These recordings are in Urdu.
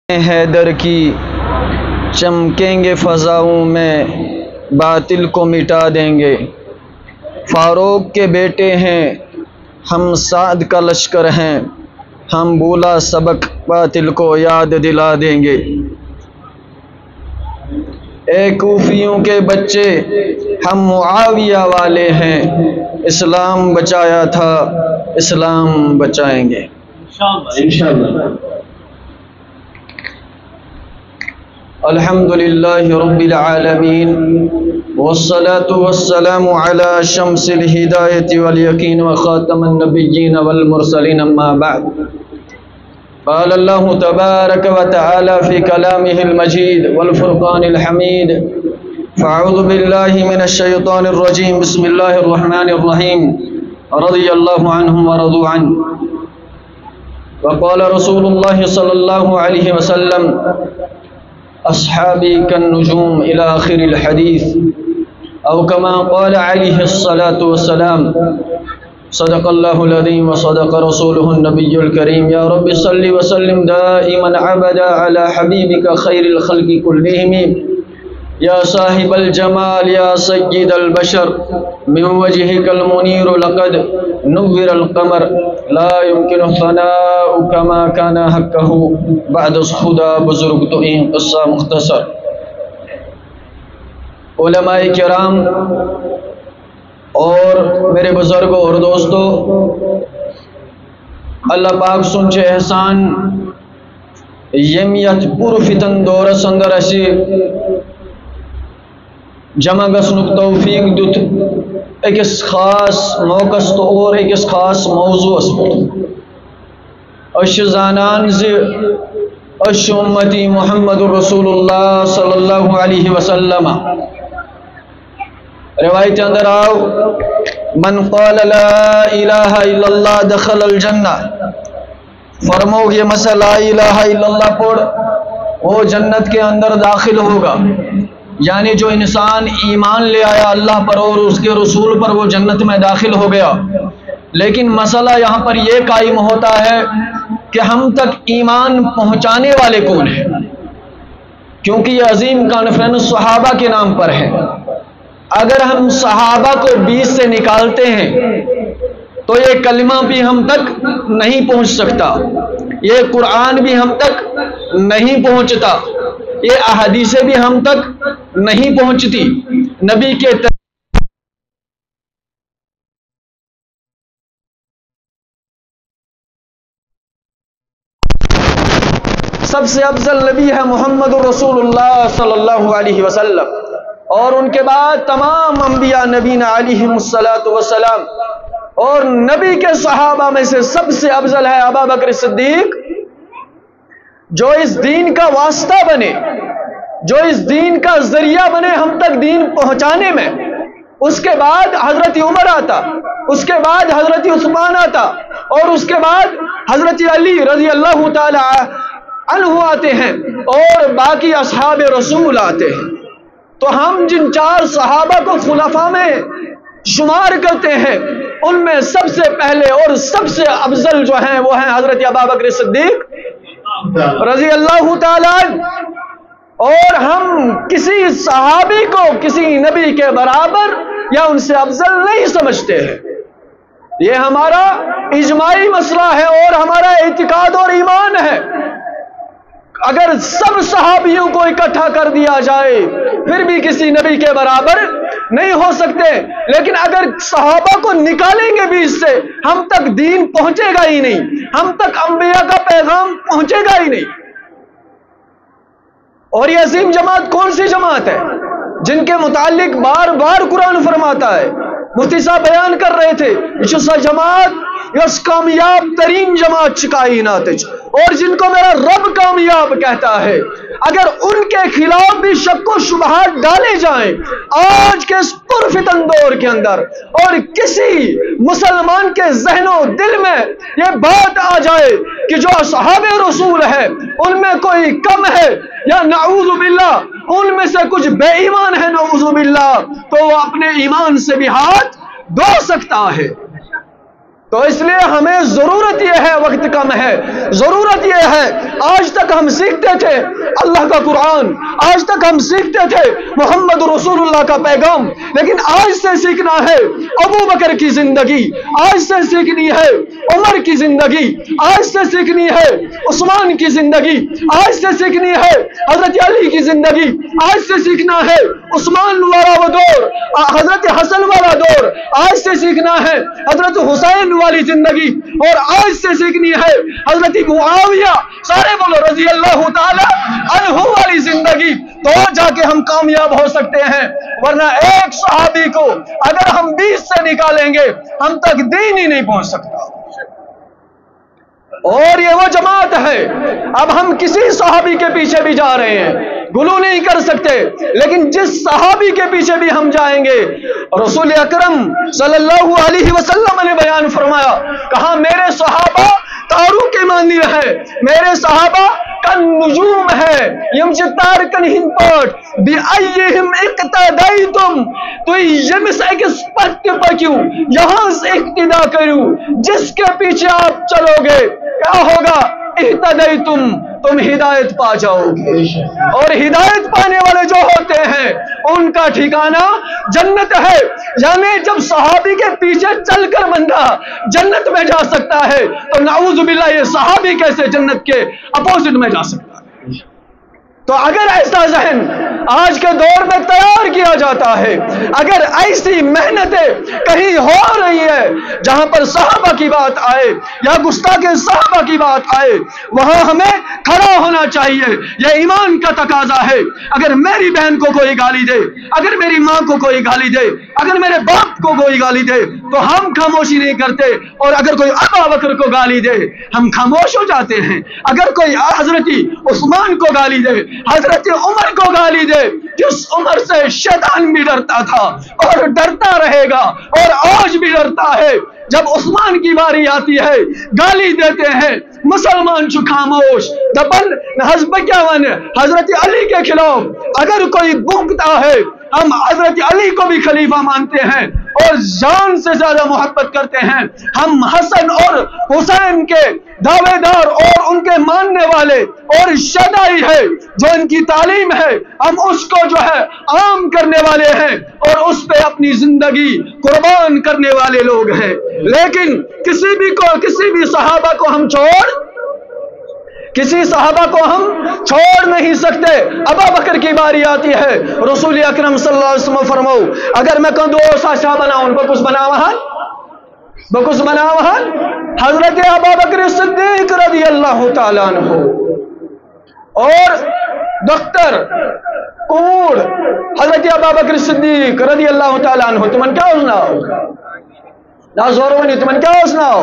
حیدر کی چمکیں گے فضاؤں میں، باطل کو مٹا دیں گے۔ فاروق کے بیٹے ہیں ہم، سعد کا لشکر ہیں ہم، بولا سبق باطل کو یاد دلا دیں گے۔ اے کوفیوں کے بچے ہم معاویہ والے ہیں، اسلام بچایا تھا اسلام بچائیں گے انشاءاللہ۔ الحمدللہ رب العالمین، والصلاة والسلام على شمس الہدایت والیقین وخاتم النبیین والمرسلین، اما بعد۔ قال اللہ تبارک وتعالی فی کلامہ المجید والفرقان الحمید، فاعوذ باللہ من الشیطان الرجیم، بسم اللہ الرحمن الرحیم، رضی اللہ عنہم ورضوا عنہ۔ وقال رسول اللہ صلی اللہ علیہ وسلم اصحابی کالنجوم الى آخر الحدیث، او کما قال علیہ الصلاة والسلام، صدق اللہ العظیم وصدق رسولہ النبی الکریم۔ یا رب صلی وسلم دائما ابدا علی حبیبک خیر الخلق کلہم، یا صاحب الجمال یا سید البشر، من وجہک المنیر لقد نور القمر، لا يمکن ثناء کما کان حقہ بعد خدا بزرگ تو این قصہ مختصر۔ علماء کرام اور میرے بزرگوں اور دوستوں، اللہ پاک سنچے احسان یمیت پر فتن دور سندر اسی جمع گسنک توفیق دیت ایک خاص موقع تو اور ایک خاص موضوع اش زانان زی اش امتی محمد رسول اللہ صلی اللہ علیہ وسلم۔ روایت اندر آؤ، من قال لا الہ الا اللہ دخل الجنہ، فرمو یہ مسئلہ لا الہ الا اللہ پڑھ وہ جنت کے اندر داخل ہوگا، یعنی جو انسان ایمان لے آیا اللہ پر اور اس کے رسول پر وہ جنت میں داخل ہو گیا۔ لیکن مسئلہ یہاں پر یہ قائم ہوتا ہے کہ ہم تک ایمان پہنچانے والے کون ہیں، کیونکہ یہ عظیم کانفرنس صحابہ کے نام پر ہے۔ اگر ہم صحابہ کو بیچ سے نکالتے ہیں تو یہ کلمہ بھی ہم تک نہیں پہنچ سکتا، یہ قرآن بھی ہم تک نہیں پہنچتا، یہ احادیثیں بھی ہم تک نہیں پہنچتی۔ نبی کے سب سے افضل نبی ہے محمد رسول اللہ صلی اللہ علیہ وسلم، اور ان کے بعد تمام انبیاء نبینا علیہ السلام، اور نبی کے صحابہ میں سے سب سے افضل ہے ابو بکر صدیق، جو اس دین کا واسطہ بنے، جو اس دین کا ذریعہ بنے ہم تک دین پہنچانے میں۔ اس کے بعد حضرت عمر آتا، اس کے بعد حضرت عثمان آتا، اور اس کے بعد حضرت علی رضی اللہ تعالی عنہ آتے ہیں، اور باقی اصحاب رسول آتے ہیں۔ تو ہم جن چار صحابہ کو خلفاء میں شمار کرتے ہیں، ان میں سب سے پہلے اور سب سے افضل جو ہیں وہ ہیں حضرت ابو بکر صدیق رضی اللہ تعالی عنہ۔ اور ہم کسی صحابی کو کسی نبی کے برابر یا ان سے افضل نہیں سمجھتے ہیں، یہ ہمارا اجماعی مسئلہ ہے اور ہمارا اعتقاد اور ایمان ہے۔ اگر سب صحابیوں کو اکٹھا کر دیا جائے پھر بھی کسی نبی کے برابر نہیں ہو سکتے، لیکن اگر صحابہ کو نکالیں گے بھی اس سے ہم تک دین پہنچے گا ہی نہیں، ہم تک انبیاء کا پیغام پہنچے گا ہی نہیں۔ اور یہ عظیم جماعت کون سی جماعت ہے جن کے متعلق بار بار قرآن فرماتا ہے، مفتی صاحب بیان کر رہے تھے، یہ جماعت یہ کامیاب ترین جماعت کائنات، اور جن کو میرا رب کامیاب کہتا ہے۔ اگر ان کے خلاف بھی شک و شبہات ڈالے جائیں آج کے اس پرفتن دور کے اندر، اور کسی مسلمان کے ذہن و دل میں یہ بات آ جائے کہ جو اصحاب رسول ہے ان میں کوئی کم ہے یا نعوذ باللہ ان میں سے کچھ بے ایمان ہے نعوذ باللہ، تو وہ اپنے ایمان سے بھی ہاتھ دھو سکتا ہے۔ تو اس لیے ہمیں ضرورت یہ ہے، وقت کم ہے، ضرورت یہ ہے، آج تک ہم سیکھتے تھے اللہ کا قرآن، آج تک ہم سیکھتے تھے محمد رسول اللہ کا پیغام، لیکن آج سے سیکھنا ہے ابو بکر کی زندگی، آج سے سیکھنی ہے عمر کی زندگی، آج سے سیکھنی ہے عثمان کی زندگی، آج سے سیکھنی ہے حضرت علی کی زندگی، آج سے سیکھنا ہے عثمان والا وہ دور، حضرت حسن والا دور، آج سے سیکھنا ہے حضرت حسین والی زندگی، اور آج سے سیکھنی ہے حضرت معاویہ سارے بولو رضی اللہ تعالی عنہ والی زندگی، تو جا کے ہم کامیاب ہو سکتے ہیں، ورنہ ایک صحابی کو اگر ہم 20 سے نکالیں گے ہم تک دین ہی نہیں پہنچ سکتا۔ اور یہ وہ جماعت ہے، اب ہم کسی صحابی کے پیچھے بھی جا رہے ہیں، گلو نہیں کر سکتے، لیکن جس صحابی کے پیچھے بھی ہم جائیں گے، رسول اکرم صلی اللہ علیہ وسلم نے بیان فرمایا، کہا میرے صحابہ تاروں کے مانند ہے، میرے صحابہ کا نجوم ہے، یم چھ تارکن ہند پاٹ بِأَيِّهِمْ اِقْتَدَيْتُمْ، تو یمس اکس پت پکیو، یہاں سے اقتدا کرو، جس کے پیچھے آپ چلو گے کیا ہوگا؟ اہتدیتم، تم ہدایت پا جاؤ گے، اور ہدایت پانے والے جو ہوتے ہیں ان کا ٹھکانہ جنت ہے۔ یعنی جب صحابی کے پیچھے چل کر بندہ جنت میں جا سکتا ہے تو نعوذ باللہ یہ صحابی کیسے جنت کے اپوزٹ میں جا سکتا ہے؟ تو اگر ایسا ذہن آج کے دور میں تیار کیا جاتا ہے، اگر ایسی محنتیں کہیں ہو رہی ہے جہاں پر صحابہ کی بات آئے یا گستاخ صحابہ کی بات آئے، وہاں ہمیں کھڑا ہونا چاہیے، یہ ایمان کا تقاضا ہے۔ اگر میری بہن کو کوئی گالی دے، اگر میری ماں کو کوئی گالی دے، اگر میرے باپ کو کوئی گالی دے تو ہم خاموشی نہیں کرتے، اور اگر کوئی ابا بکر کو گالی دے ہم خاموش ہو جاتے ہیں، اگر کوئی حضرت عثمان کو گالی دے، حضرت عمر کو گالی دے، جس عمر سے شیطان بھی ڈرتا تھا اور ڈرتا رہے گا اور آج بھی ڈرتا ہے، جب عثمان کی باری آتی ہے گالی دیتے ہیں مسلمان چو خاموش، دبن حزب کیا ون حضرت علی کے خلاف اگر کوئی بھونکتا ہے، ہم حضرت علی کو بھی خلیفہ مانتے ہیں اور جان سے زیادہ محبت کرتے ہیں، ہم حسن اور حسین کے دعوے دار اور ان کے ماننے والے اور شیدائی ہے، جو ان کی تعلیم ہے ہم اس کو جو ہے عام کرنے والے ہیں اور اس پہ اپنی زندگی قربان کرنے والے لوگ ہیں۔ لیکن کسی بھی صحابہ کو ہم چھوڑ نہیں سکتے۔ ابا بکر کی باری آتی ہے، رسول اکرم صلی اللہ علیہ وسلم فرماؤ اگر میں کہوں دوسا شاہ بناؤں بکس بناوہن حضرت ابا بکر صدیق رضی اللہ تعالیٰ عنہ اور دختر کوڑ حضرت ابا بکر صدیق رضی اللہ تعالیٰ عنہ، تمہیں کیا سناؤ؟ نہ زورونی تمہیں کیا سناؤ؟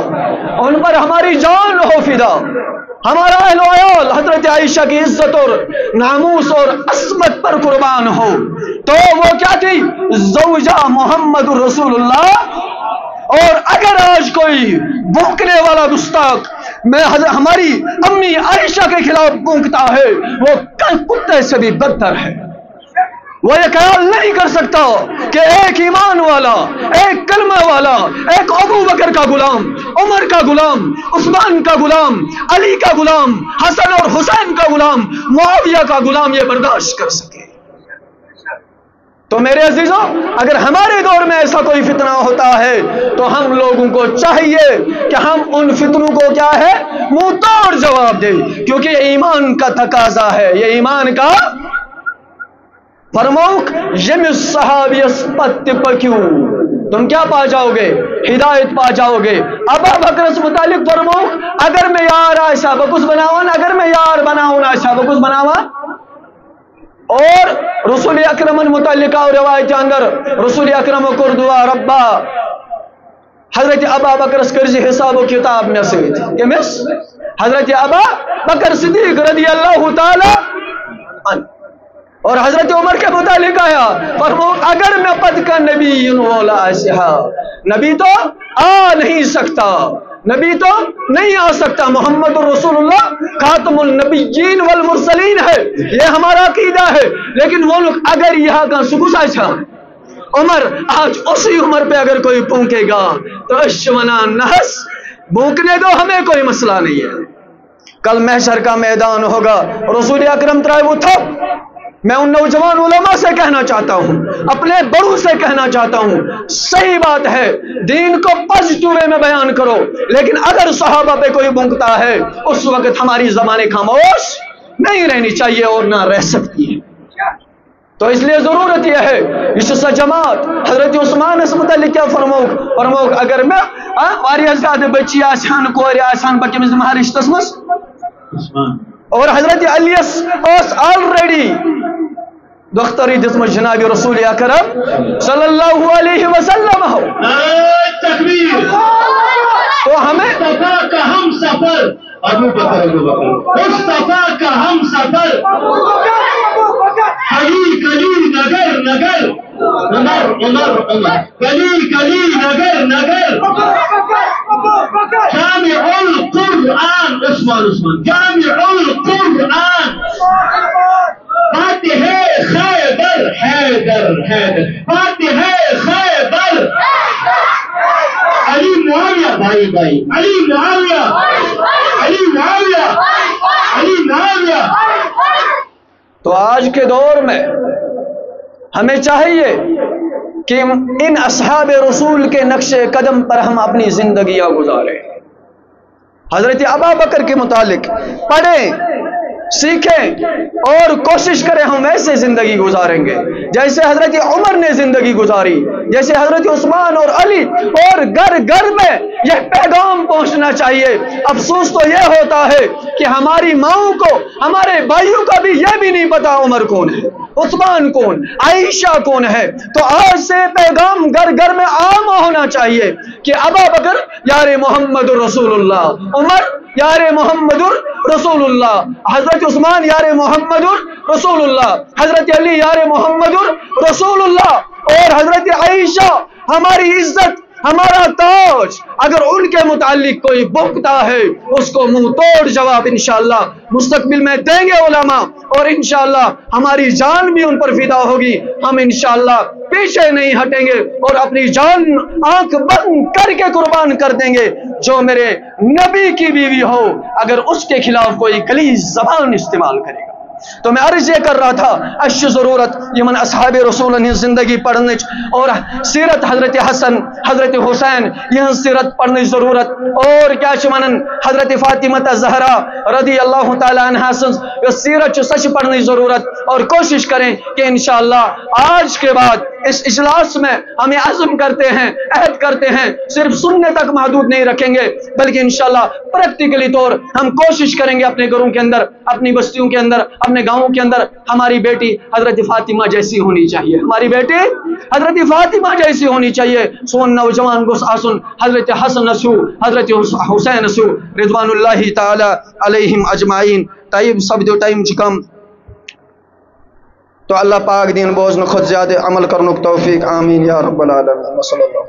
ان پر ہماری جان ہو فدا، ہمارا اہل و عیال حضرت عائشہ کی عزت اور ناموس اور عصمت پر قربان ہو۔ تو وہ کیا تھی؟ زوجہ محمد رسول اللہ۔ اور اگر آج کوئی بھونکنے والا گستاخ میں ہماری امی عائشہ کے خلاف بھونکتا ہے، وہ کتے سے بھی بدتر ہے۔ وہ یہ خیال نہیں کر سکتا کہ ایک ایمان والا، ایک کلمہ والا، ایک ابو بکر کا غلام، عمر کا غلام، عثمان کا غلام، علی کا غلام، حسن اور حسین کا غلام، معاویہ کا غلام یہ برداشت کر سکے۔ تو میرے عزیزوں، اگر ہمارے دور میں ایسا کوئی فتنہ ہوتا ہے تو ہم لوگوں کو چاہیے کہ ہم ان فتنوں کو کیا ہے منہ توڑ جواب دیں، کیونکہ یہ ایمان کا تقاضا ہے، یہ ایمان کا۔ فرموک یمس صحابی اسپت پکیو، تم کیا پا جاؤ گے؟ ہدایت پا جاؤ گے۔ ابا بکر سے متعلق فرموک اگر میں یار عائشہ بکس بناون، اگر میں یار بناون عائشہ بکس بناون۔ اور رسول اکرم متعلقہ اور روایت اندر رسول اکرم کو دعا ربا حضرت ابا بکر کرزی حساب و کتاب میں سے کمس حضرت ابا بکر صدیق رضی اللہ تعالی عنہ۔ اور حضرت عمر کے متعلق آیا فرمو اگر میں پد کا نبی ولا سہا، نبی تو آ نہیں سکتا، نبی تو نہیں آ سکتا، محمد رسول اللہ خاتم النبیین والمرسلین ہے، یہ ہمارا عقیدہ ہے۔ لیکن وہ لوگ اگر یہاں کا سکوسا چھا عمر آج اسی عمر پہ اگر کوئی پھونکے گا تو اشمنا نحس، بھونکنے دو، ہمیں کوئی مسئلہ نہیں ہے. کل محشر کا میدان ہوگا، رسول اکرم ترائے وہ تھا. میں ان نوجوان علماء سے کہنا چاہتا ہوں، اپنے بڑوں سے کہنا چاہتا ہوں، صحیح بات ہے دین کو پازیٹیو وے میں بیان کرو، لیکن اگر صحابہ پہ کوئی بھونکتا ہے اس وقت ہماری زبانیں خاموش نہیں رہنی چاہیے اور نہ رہ سکتی ہیں. تو اس لیے ضرورت یہ ہے اس سے جماعت حضرت عثمان اس متعلق کیا فرموک اگر میں واریاہ زیادہ بچی آسان کور آسان بہ کمس دمہ رشتس مس اور حضرت علی آلریڈی دختری دتم جناب رسول اکرم صلی اللہ علیہ وسلم ہو. تو ہمیں کا ہم سفر ابو بکر مصطفیٰ کا ہم سفر گلی گلی نگر نگر عمر عمر عمر گلی گلی نگر نگر جامع القرآن عثمان جامع القرآن فاتح خیبر حیدر فاتح خیبر علی معاویہ بھائی علی معاویہ علی معاویہ علی معاویہ. تو آج کے دور میں ہمیں چاہیے کہ ان اصحاب رسول کے نقش قدم پر ہم اپنی زندگیاں گزاریں. حضرت ابوبکر کے متعلق پڑھیں، سیکھیں اور کوشش کریں ہم ویسے زندگی گزاریں گے جیسے حضرت عمر نے زندگی گزاری، جیسے حضرت عثمان اور علی، اور گھر گھر میں یہ پیغام پہنچنا چاہیے. افسوس تو یہ ہوتا ہے کہ ہماری ماؤں کو، ہمارے بھائیوں کو بھی یہ بھی نہیں پتا عمر کون ہے، عثمان کون، عائشہ کون ہے. تو آج سے پیغام گھر گھر میں عام ہونا چاہیے کہ ابوبکر یار محمد رسول اللہ، عمر یار محمد رسول اللہ، حضرت عثمان یار محمد رسول اللہ، حضرت علی یار محمد رسول اللہ، اور حضرت عائشہ ہماری عزت، ہمارا تاج. اگر ان کے متعلق کوئی بھونکتا ہے اس کو منہ توڑ جواب انشاءاللہ مستقبل میں دیں گے علماء، اور انشاءاللہ ہماری جان بھی ان پر فدا ہوگی. ہم انشاءاللہ پیچھے نہیں ہٹیں گے اور اپنی جان آنکھ بند کر کے قربان کر دیں گے. جو میرے نبی کی بیوی ہو اگر اس کے خلاف کوئی غلیظ زبان استعمال کرے گا. تو میں عرض یہ کر رہا تھا اش ضرورت یمن اصحاب رسول نے زندگی پڑھنے اور سیرت حضرت حسن حضرت حسین یہ سیرت پڑھنے ضرورت، اور کیا ونن حضرت فاطمہ زہرا رضی اللہ تعالی عنہا سن سیرت سچ پڑھنے ضرورت. اور کوشش کریں کہ انشاءاللہ آج کے بعد اس اجلاس میں ہمیں عزم کرتے ہیں، عہد کرتے ہیں صرف سننے تک محدود نہیں رکھیں گے، بلکہ انشاءاللہ پریکٹیکلی طور ہم کوشش کریں گے اپنے گھروں کے اندر، اپنی بستیوں کے اندر، اپنے گاؤں کے اندر ہماری بیٹی حضرت فاطمہ جیسی ہونی چاہیے، ہماری بیٹی حضرت فاطمہ جیسی ہونی چاہیے. سون نوجوان گوس آسن حضرت حسن اسو حضرت حسین اسو رضوان اللہ تعالی علیہم اجمعین. طیب سبدو ٹائم چکم تو اللہ پاک دین بوزن خود زیادہ عمل کرنک توفیق آمین یا رب العالمین. صلی اللہ